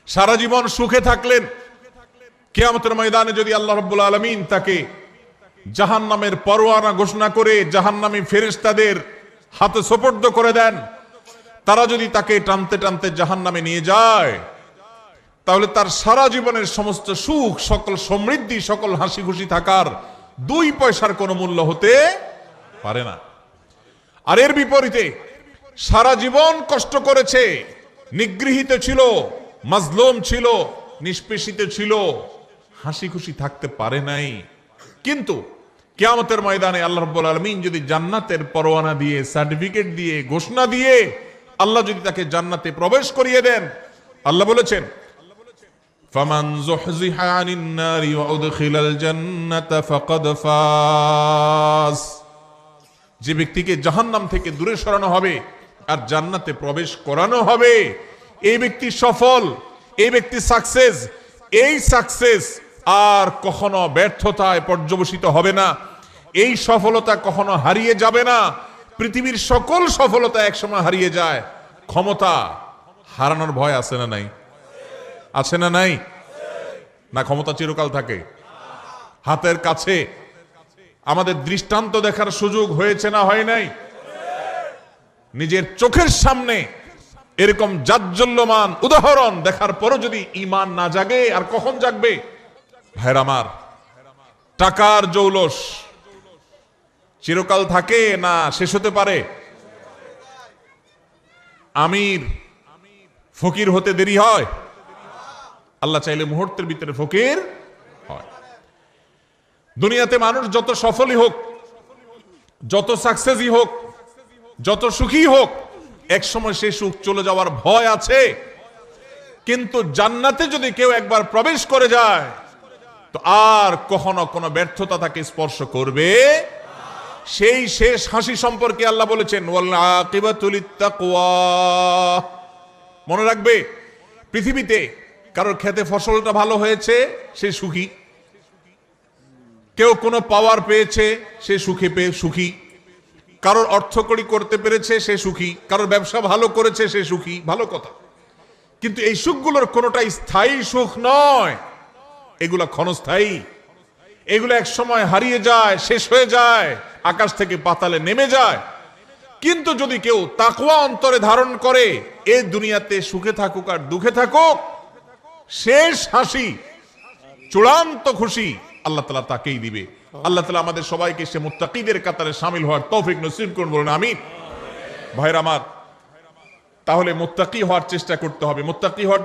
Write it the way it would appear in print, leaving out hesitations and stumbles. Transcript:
সারা জীবন সুখে থাকলেন, কিয়ামতের ময়দানে যদি আল্লাহ রাব্বুল আলামিন তাকে জাহান্নামের পরোয়ানা ঘোষণা করে জাহান্নামী ফেরেশতাদের হাতে সোপর্দ করে দেন, তারা যদি তাকে টানতে টানতে জাহান্নামে নিয়ে যায়, তাহলে তার সারা জীবনের সমস্ত সুখ, সকল সমৃদ্ধি, সকল হাসি খুশি থাকার 2 পয়সার কোনো মূল্য হতে পারে না। আর এর বিপরীতে সারা জীবন কষ্ট করেছে, নিগৃহীত ছিল, মাজলুম ছিল, নিষ্পেষিত ছিল, হাসি খুশি থাকতে পারে নাই। কিন্তু কিয়ামতের ময়দানে আল্লাহ রাব্বুল আলামিন যদি জান্নাতের পরোয়ানা দিয়ে, সার্টিফিকেট দিয়ে, ঘোষণা দিয়ে আল্লাহ যদি তাকে জান্নাতে প্রবেশ করিয়ে দেন, আল্লাহ বলেছেন ফামান যুহযিহা আনিন নারি ওয়া উদখিলাল জান্নাতা ফাকাদ ফাজ। যে ব্যক্তিকে জাহান্নাম থেকে দূরে সরানো হবে আর জান্নাতে প্রবেশ করানো হবে, এই ব্যক্তি সফল, এই ব্যক্তি সাকসেস। এই সাকসেস আর কখনো ব্যর্থতায় পর্যবসিত হবে না, এই সফলতা কখনো হারিয়ে যাবে না। পৃথিবীর সকল সফলতা একসময় হারিয়ে যায়, ক্ষমতা হারানোর ভয় আছে না নাই? আছে না নাই? না ক্ষমতা চিরকাল থাকে হাতের কাছে। আমাদের দৃষ্টান্ত দেখার সুযোগ হয়েছে না হয় নাই? নিজের চোখের সামনে এরকম জাজ্জল্যমান উদাহরণ দেখার পরও যদি ঈমান না জাগে, আর কখন জাগবে? ভাইরা আমার, টাকার জৌলস চিরকাল থাকে না শেষ হতে পারে? আমির ফকির হতে দেরি হয়? আল্লাহ চাইলে মুহূর্তের ভিতরে ফকির হয়। দুনিয়াতে মানুষ যত সফলই হোক, যত সাকসেসই হোক, যত সুখী হোক, এক সময় সে সুখ চলে যাওয়ার ভয় আছে। কিন্তু জান্নাতে যদি কেউ একবার প্রবেশ করে যায়, তো আর কখনো কোনো ব্যর্থতা তাকে স্পর্শ করবে। সেই শেষ হাসি সম্পর্কে আল্লাহ বলেছেন ওয়াল আকিবাতু লিত্তাকওয়া। মনে রাখবে, পৃথিবীতে কারোর খেতে ফসলটা ভালো হয়েছে, সে সুখী। কেউ কোনো পাওয়ার পেয়েছে, সে সুখে পেয়ে সুখী। কারোর অর্থকড়ি করতে পেরেছে, সে সুখী। কারোর ব্যবসা ভালো করেছে, সে সুখী। ভালো কথা। কিন্তু এই সুখগুলোর কোনোটাই স্থায়ী সুখ নয়, এগুলা ক্ষণস্থায়ী। এগুলো এক সময় হারিয়ে যায়, শেষ হয়ে যায়, আকাশ থেকে পাতালে নেমে যায়। কিন্তু যদি কেউ তাকওয়া অন্তরে ধারণ করে, এই দুনিয়াতে সুখে থাকুক আর দুঃখে থাকুক, শেষ হাসি, চূড়ান্ত খুশি আল্লাহ তাআলা তাকেই দিবে। আল্লাহ তাআলা আমাদের সবাইকে সে মুত্তাকিদের কাতারে শামিল হওয়ার তৌফিক নসিব করুন, বলুন আমিন। ভাইরা আমার, তাহলে মুত্তাকি হওয়ার চেষ্টা করতে হবে। মুত্তাকি হওয়ার